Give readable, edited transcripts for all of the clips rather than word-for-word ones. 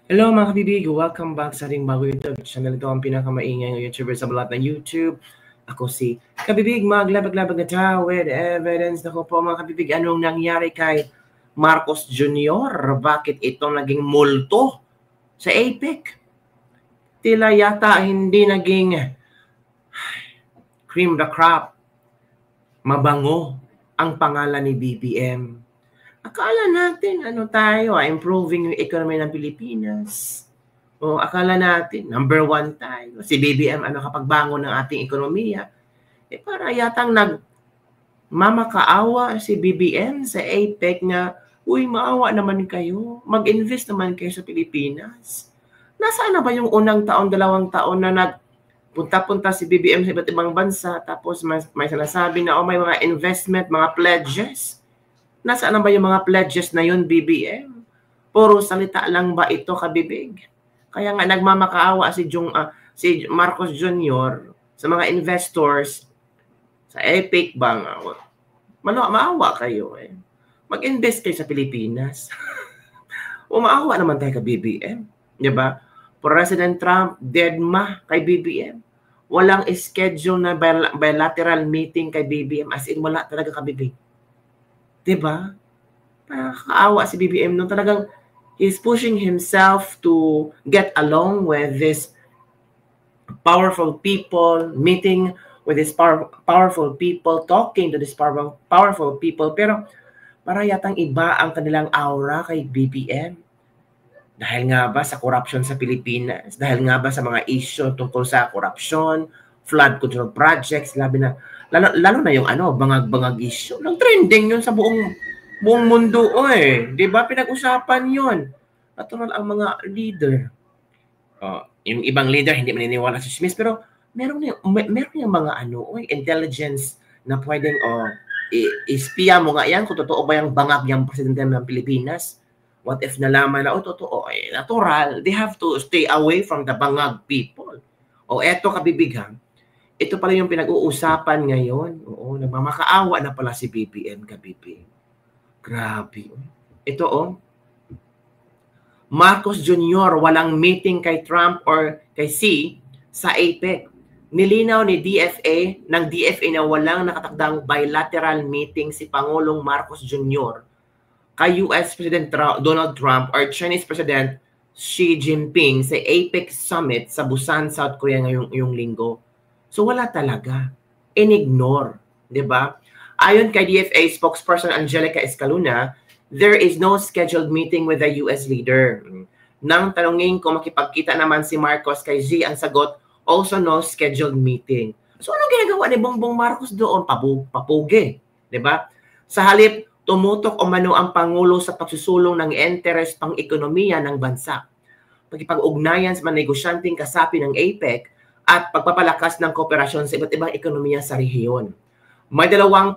Hello mga kabibig! Welcome back sa ating bago YouTube channel. Ito ang pinakamaingay ng YouTuber sa balat ng YouTube. Ako si Kabibig, maglabag-labag na tao with evidence. Ako po mga kabibig, anong nangyari kay Marcos Jr.? Bakit ito naging multo sa APEC? Tila yata hindi naging cream the crop. Mabango ang pangalan ni BBM. Akala natin, improving yung economy ng Pilipinas. O akala natin, number 1 tayo. Si BBM, kapagbangon ng ating ekonomiya. Para yatang nagmamakaawa si BBM sa APEC na, uy, maawa naman kayo. Mag-invest naman kayo sa Pilipinas. Nasaan na ba yung unang taon, 2 taon na nagpunta-punta si BBM sa iba't ibang bansa, tapos may sinasabi na, may mga investment, mga pledges. Nasaan na ba yung mga pledges na yun, BBM? Puro salita lang ba ito, kabibig? Kaya nga nagmamakaawa si Marcos Jr. sa mga investors sa APEC ba nga. Maawa kayo eh. Mag-invest kayo sa Pilipinas. Umaawa naman tayo kay BBM. Diba? President Trump, deadma kay BBM. Walang schedule na bilateral meeting kay BBM. As in, wala talaga kabibig. Diba? Nakakaawa si BBM nung talagang he's pushing himself to get along with this powerful people, meeting with these powerful people, talking to these powerful people. Pero para yatang iba ang kanilang aura kay BBM. Dahil nga ba sa corruption sa Pilipinas? Dahil nga ba sa mga issue tungkol sa corruption, flood control projects, lalo na yung bangag-bangag issue. Nag-trending yun sa buong mundo eh. 'Di ba? Pinag-usapan 'yon. Natural ang mga leader. Yung ibang leader hindi maniniwala sa Smith, pero meron yung mga intelligence na pwedeng ispiya mo nga yan kung totoo ba yung bangag yung presidente ng Pilipinas. What if nalaman na totoo natural, they have to stay away from the bangag people. Eto kabibighan. Ito pala yung pinag-uusapan ngayon. Oo, nagmamakaawa na pala si BBM kabibig. Grabe. Ito Marcos Jr. walang meeting kay Trump or kay Xi sa APEC. Nilinaw ng DFA na walang nakatakdang bilateral meeting si Pangulong Marcos Jr. kay US President Donald Trump or Chinese President Xi Jinping sa APEC Summit sa Busan, South Korea ngayong linggo. So wala talaga. Inignore. Diba? Ayon kay DFA spokesperson Angelica Escaluna, there is no scheduled meeting with the US leader. Nang tanungin kung makipagkita naman si Marcos kay Xi, ang sagot, also no scheduled meeting. So anong ginagawa ni Bongbong Marcos doon? Papugi. Diba? Sa halip, tumutok umano ang Pangulo sa pagsusulong ng interes pang-ekonomiya ng bansa. Pagkipag-ugnayan sa mga negosyanteng kasapi ng APEC at pagpapalakas ng kooperasyon sa iba't ibang ekonomiya sa rehiyon. May dalawang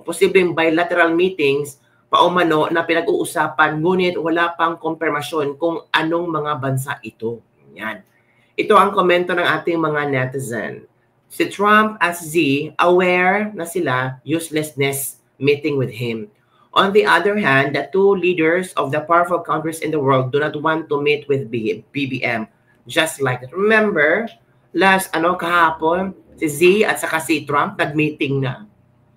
posibleng bilateral meetings paumano na pinag-uusapan ngunit wala pang konfirmasyon kung anong mga bansa ito. Yan. Ito ang komento ng ating mga netizen. Si Trump as Xi, aware na sila uselessness meeting with him. On the other hand, the two leaders of the powerful countries in the world do not want to meet with BBM. Just like that. Remember, kahapon, si Xi at saka si Trump nag-meeting na.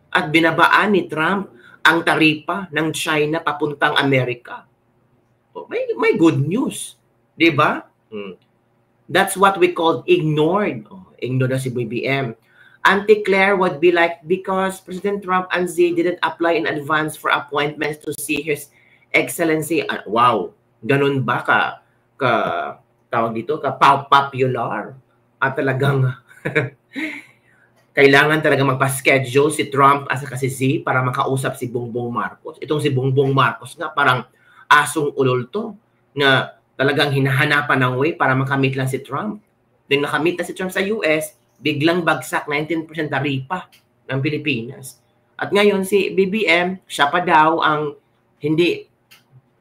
At binabaan ni Trump ang taripa ng China papuntang Amerika. May good news. Diba? That's what we call ignored. Ignored na si BBM. Auntie Claire would be like, because President Trump and Xi didn't apply in advance for appointments to see His Excellency. Wow. Ganun ba tawag dito, popular? At talagang kailangan talaga magpa-schedule si Trump at si Xi para makausap si Bongbong Marcos. Itong si Bongbong Marcos nga parang asong ulol to na talagang hinahanapan ng way para makamit lang si Trump. Then nakamit na si Trump sa US, biglang bagsak 19% taripa ng Pilipinas. At ngayon si BBM, siya pa daw ang hindi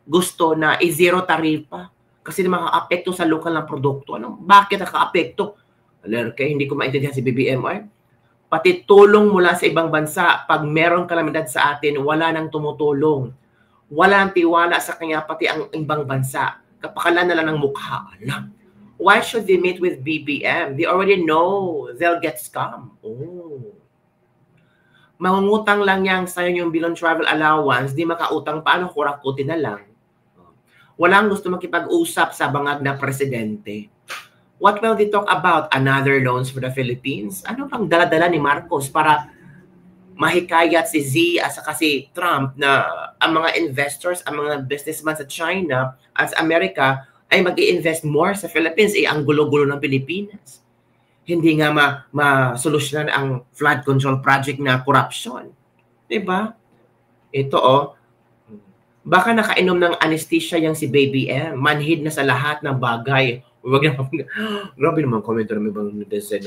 gusto na i-zero taripa kasi makaka-apekto sa lokal na produkto. Bakit nakaka-apekto? Hindi ko maintindihan si BBM. Pati tulong mula sa ibang bansa, pag merong kalamidad sa atin, wala nang tumutulong. Wala nang tiwala sa kanya pati ang ibang bansa. kapakalan na lang ng mukha. Why should they meet with BBM? They already know they'll get scammed. Oh. Mangungutang lang yang sa'yo yung bill on travel allowance, di makautang paano, kurakutin na lang. Walang gusto makipag-usap sa bangag na presidente. What will they talk about? Another loans for the Philippines? Ano pang dala-dala ni Marcos para mahikayat si Z at saka si Trump na ang mga investors, ang mga businessmen sa China at sa Amerika ay mag-i-invest more sa Philippines? Ang gulo-gulo ng Pilipinas. Hindi nga ma-solusyonan ang flood control project na corruption. Diba? Ito baka nakainom ng anesthesia yung si Baby M. Manhid na sa lahat ng bagay. Huwag na, grabe naman komento ng ibang netizen.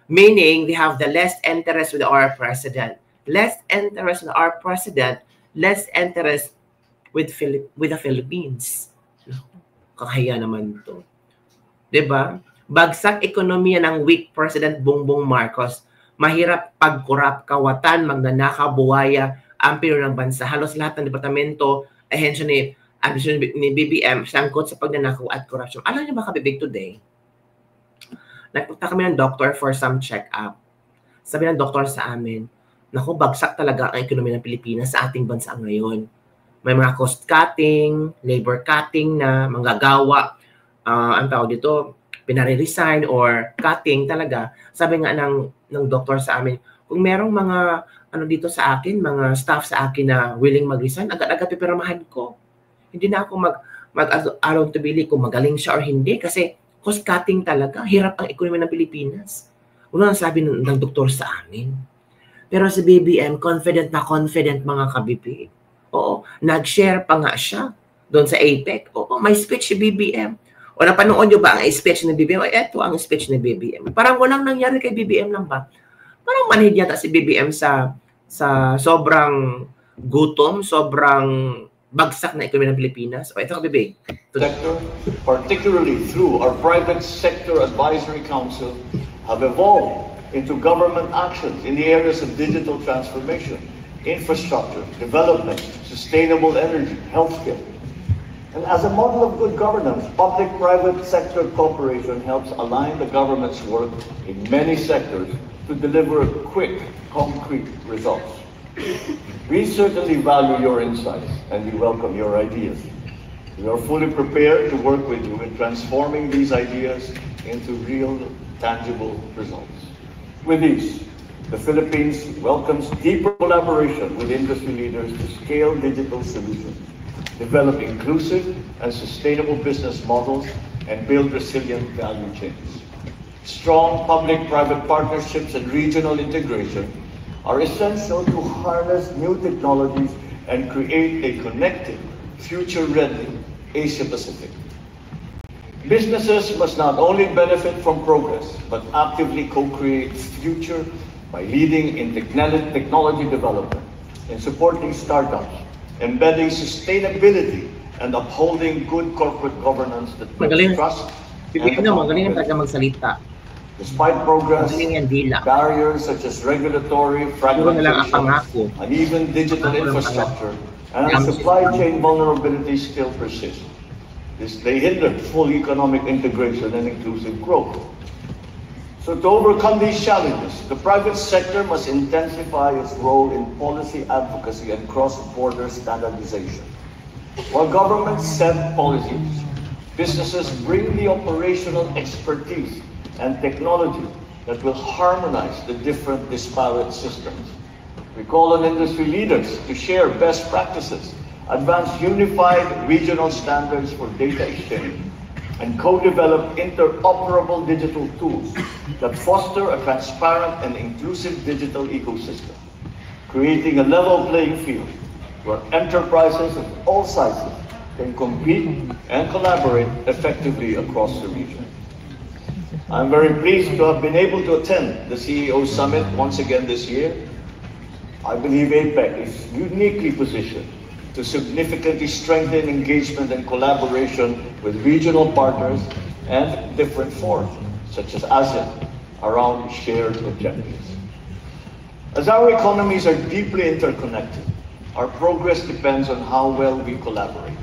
Meaning, they have the less interest with our president. Less interest with our president, less interest with the Philippines. Kakaya naman to. Diba? Bagsak ekonomiya ng weak President Bongbong Marcos. Mahirap pag-corrupt, kawatan, magnanakaw, buwaya, ang pino ng bansa. Halos lahat ng departamento, ahensya ni BBM, sangkot sa pagnanakaw at corruption. Alam niyo ba, kabibig, today? Nagpunta kami ng doctor for some check-up. Sabi ng doktor sa amin, naku, bagsak talaga ang ekonomiya ng Pilipinas sa ating bansa ngayon. May mga cost cutting, labor cutting na manggagawa. Ang tawag dito, pinare-resign or cutting talaga. Sabi nga ng doktor sa amin, kung merong mga dito sa akin, mga staff sa akin na willing mag-resign, agad-agad pipiramahan ko. Hindi na ako mag-along to bili kung magaling siya or hindi kasi cost cutting talaga. Hirap ang ekonomiya ng Pilipinas. Una ang sabi ng doktor sa amin. Pero si BBM, confident na confident mga kabibig. Oo, nag-share pa nga siya doon sa APEC. Oo, may speech si BBM. O napanood nyo ba ang speech ni BBM? Ito ang speech ni BBM. Parang walang nangyari kay BBM lang ba? Parang manhid yata si BBM sa sobrang gutom, sobrang bagsak na ekonomiya ng Pilipinas. O ito ka, BBM. Sector, particularly through our private sector advisory council, have evolved into government actions in the areas of digital transformation, infrastructure, development, sustainable energy, healthcare. And as a model of good governance, public-private sector cooperation helps align the government's work in many sectors to deliver quick, concrete results. We certainly value your insights and we welcome your ideas. We are fully prepared to work with you in transforming these ideas into real, tangible results. With these, the Philippines welcomes deeper collaboration with industry leaders to scale digital solutions, develop inclusive and sustainable business models, and build resilient value chains. Strong public-private partnerships and regional integration are essential to harness new technologies and create a connected, future-ready Asia-Pacific. Businesses must not only benefit from progress, but actively co-create future by leading in technology development and supporting startups, embedding sustainability and upholding good corporate governance that builds trust and magsalita. Despite progress, barriers such as regulatory fragmentation, uneven digital infrastructure, and supply chain vulnerabilities still persist. They hinder full economic integration and inclusive growth. So to overcome these challenges, the private sector must intensify its role in policy advocacy and cross-border standardization. While governments set policies, businesses bring the operational expertise and technology that will harmonize the different disparate systems. We call on industry leaders to share best practices, advance unified regional standards for data exchange, and co-develop interoperable digital tools that foster a transparent and inclusive digital ecosystem, creating a level playing field where enterprises of all sizes can compete and collaborate effectively across the region. I'm very pleased to have been able to attend the CEO Summit once again this year. I believe APEC is uniquely positioned to significantly strengthen engagement and collaboration with regional partners and different forums, such as ASEAN, around shared objectives. As our economies are deeply interconnected, our progress depends on how well we collaborate.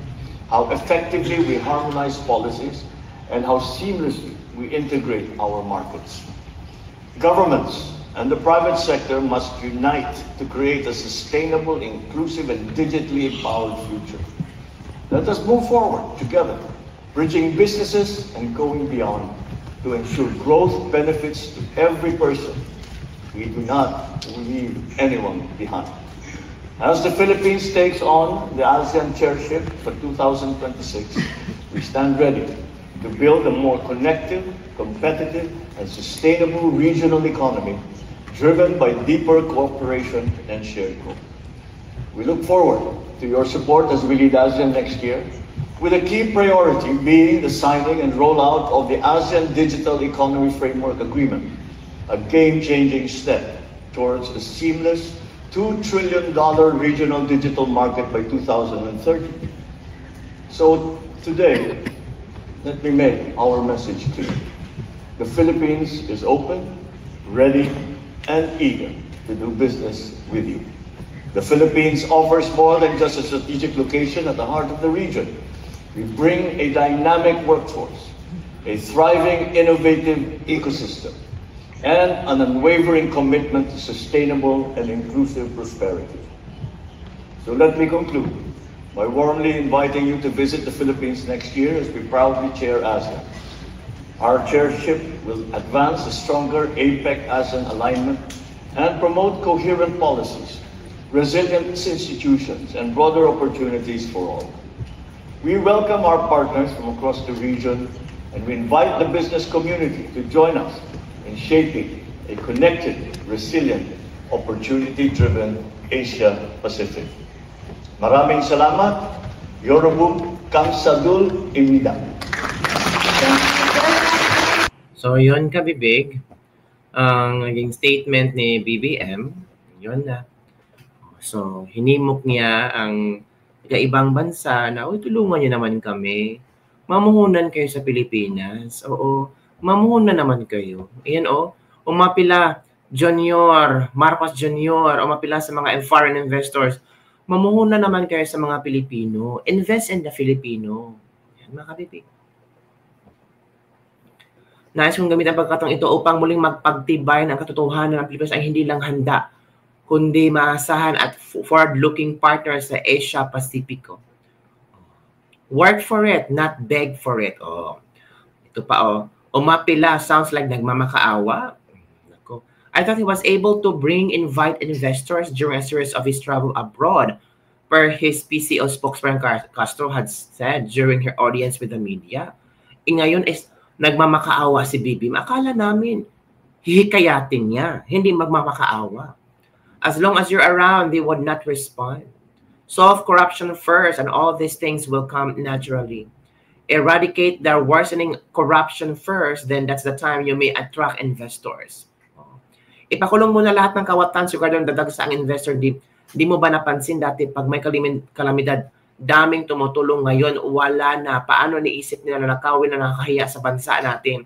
how effectively we harmonize policies, and how seamlessly we integrate our markets. Governments and the private sector must unite to create a sustainable, inclusive, and digitally empowered future. Let us move forward together, bridging businesses and going beyond to ensure growth benefits to every person. We do not leave anyone behind. As the Philippines takes on the ASEAN chairship for 2026, we stand ready to build a more connected, competitive, and sustainable regional economy driven by deeper cooperation and shared growth. We look forward to your support as we lead ASEAN next year, with a key priority being the signing and rollout of the ASEAN Digital Economy Framework Agreement, a game-changing step towards a seamless $2 trillion regional digital market by 2030. So today, let me make our message clear. The Philippines is open, ready, and eager to do business with you. The Philippines offers more than just a strategic location at the heart of the region. We bring a dynamic workforce, a thriving, innovative ecosystem, and an unwavering commitment to sustainable and inclusive prosperity. So let me conclude by warmly inviting you to visit the Philippines next year as we proudly chair ASEAN. Our chairship will advance a stronger APEC-ASEAN alignment and promote coherent policies, resilient institutions, and broader opportunities for all. We welcome our partners from across the region, and we invite the business community to join us in shaping a connected, resilient, opportunity-driven Asia-Pacific. Maraming salamat. Yorobum Kamsadul Imida. So yun kabibig, ang naging statement ni BBM, yun na. So hinimok niya ang ibang bansa na, tulungan niyo naman kami. Mamuhunan kayo sa Pilipinas. Oo, mamuhunan naman kayo. Ayan umapila Junior, Marcos Junior, umapila sa mga foreign investors. Mamuhunan naman kayo sa mga Pilipino. Invest in the Filipino. Yan mga kabibig. Nais kong gamit ang pagkataong ito upang muling magpagtibay ng katotohanan ng Pilipinas ay hindi lang handa, kundi maasahan at forward-looking partner sa Asia-Pasipiko. Work for it, not beg for it. Ito pa umapila, sounds like nagmamakaawa. I thought he was able to invite investors during a series of his travel abroad, per his PCO spokesperson Castro had said during her audience with the media. Ngayon is nagmamakaawa si BBM. Akala namin hihikayatin niya, hindi magmamakaawa. As long as you're around, they would not respond. Solve corruption first, and all these things will come naturally. Eradicate the worsening corruption first, then that's the time you may attract investors. Ipakulong mo na lahat ng kawatan, siguro doon dadag sa ang investor. Di mo ba napansin dati pag may kalamidad, daming tumutulong, ngayon wala na. Paano niisip nila na nakawin na nakakahiya sa bansa natin?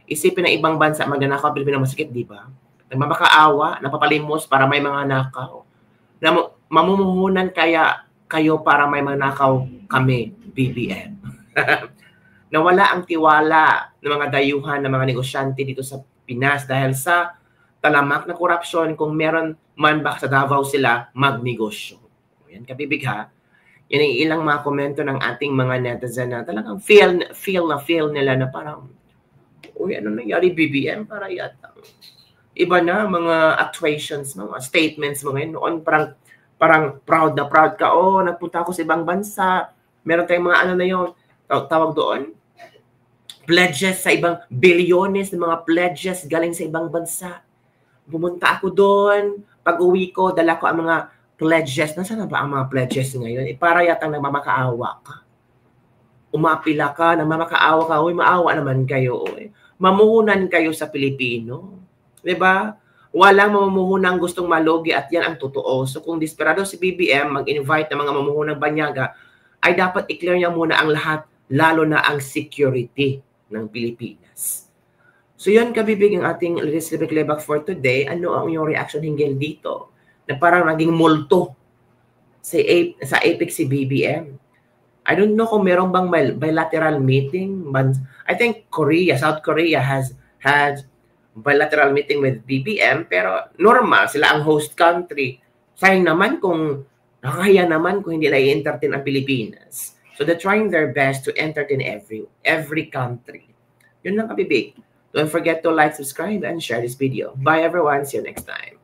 Isipin ng ibang bansa, magnanakaw, Pilipino masikip, di ba? Nagmamakaawa, napapalimos para may mga nakaw. Mamumuhunan kaya kayo para may mga nakaw kami, BBM. Nawala ang tiwala ng mga dayuhan ng mga negosyante dito sa Pinas dahil sa talamak na korupsyon. Kung meron man ba sa Davao sila magnegosyo. Yan kabibig ha. Yan ang ilang mga komento ng ating mga netizen na talagang feel nila na parang, uy, ano nangyari BBM? Para yata iba na mga actuations, mga statements mo ngayon. Noon parang proud ka. Nagpunta ako sa ibang bansa. Meron tayong mga ano na yun, tawag doon, pledges sa ibang bilyones ng mga pledges galing sa ibang bansa. Pumunta ako doon, pag-uwi ko, dala ko ang mga pledges. Nasaan na ba ang mga pledges ngayon? Para yatang nagmamakaawa ka. Umapila ka, nagmamakaawa ka, uy, maawa naman kayo. Mamuhunan kayo sa Pilipino. Diba? Walang mamumuhunang gustong malugi at yan ang totoo. So kung desperado si BBM mag-invite ng mga mamumuhunang banyaga, ay dapat i-clear niya muna ang lahat, lalo na ang security ng Pilipinas. So yun kabibig ang ating Legislative Playback for today. Ano ang iyong reaction hinggil dito? Na parang naging multo sa APEC si BBM. I don't know kung meron bang bilateral meeting. I think South Korea has had bilateral meeting with BBM, pero normal, sila ang host country. Sayang naman kung nakakaya naman kung hindi na i-entertain ang Pilipinas. So they're trying their best to entertain every country. Yun lang, kabibig. Don't forget to like, subscribe, and share this video. Bye everyone. See you next time.